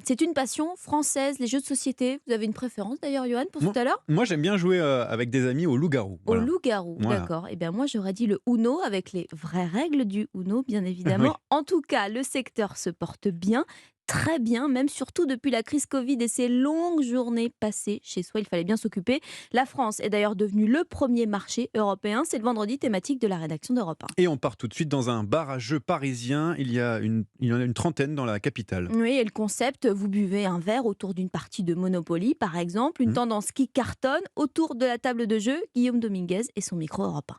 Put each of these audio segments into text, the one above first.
C'est une passion française, les jeux de société. Vous avez une préférence d'ailleurs, Johan, pour tout Moi, à l'heure? moi, j'aime bien jouer avec des amis au loup-garou. Au Voilà. loup-garou, Voilà. d'accord. Eh bien, moi, j'aurais dit le Uno avec les vraies règles du Uno, bien Oui. évidemment. En tout cas, le secteur se porte bien, très bien, même surtout depuis la crise Covid et ces longues journées passées chez soi. Il fallait bien s'occuper. La France est d'ailleurs devenue le premier marché européen. C'est le vendredi thématique de la rédaction d'Europe 1. Et on part tout de suite dans un bar à jeux parisien. Il y en a une trentaine dans la capitale. Oui, et le concept, vous buvez un verre autour d'une partie de Monopoly, par exemple, une Hmm. tendance qui cartonne autour de la table de jeu, Guillaume Dominguez et son micro Europe 1.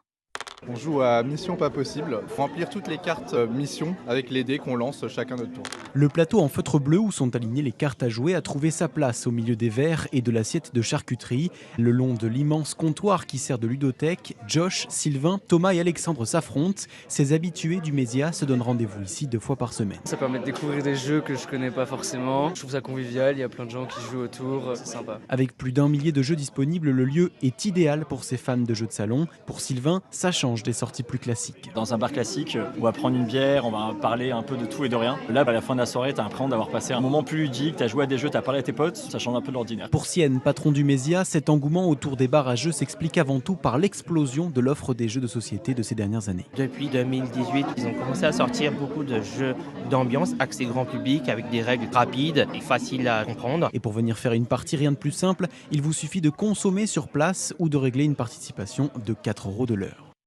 On joue à Mission Pas Possible. Faut remplir toutes les cartes mission avec les dés qu'on lance chacun notre tour. Le plateau en feutre bleu où sont alignées les cartes à jouer a trouvé sa place au milieu des verres et de l'assiette de charcuterie. Le long de l'immense comptoir qui sert de ludothèque, Josh, Sylvain, Thomas et Alexandre s'affrontent. Ces habitués du Mésia se donnent rendez-vous ici 2 fois par semaine. Ça permet de découvrir des jeux que je connais pas forcément. Je trouve ça convivial, il y a plein de gens qui jouent autour, c'est sympa. Avec plus d'1 millier de jeux disponibles, le lieu est idéal pour ces fans de jeux de salon. Pour Sylvain, ça change des sorties plus classiques. Dans un bar classique, on va prendre une bière, on va parler un peu de tout et de rien. Là, à la fin de la soirée, tu as l'impression d'avoir passé un moment plus ludique, tu as joué à des jeux, tu as parlé à tes potes, ça change un peu de l'ordinaire. Pour Sienne, patron du Mésia, cet engouement autour des bars à jeux s'explique avant tout par l'explosion de l'offre des jeux de société de ces dernières années. Depuis 2018, ils ont commencé à sortir beaucoup de jeux d'ambiance axés grand public avec des règles rapides et faciles à comprendre. Et pour venir faire une partie, rien de plus simple, il vous suffit de consommer sur place ou de régler une participation de 4 € de l'heure.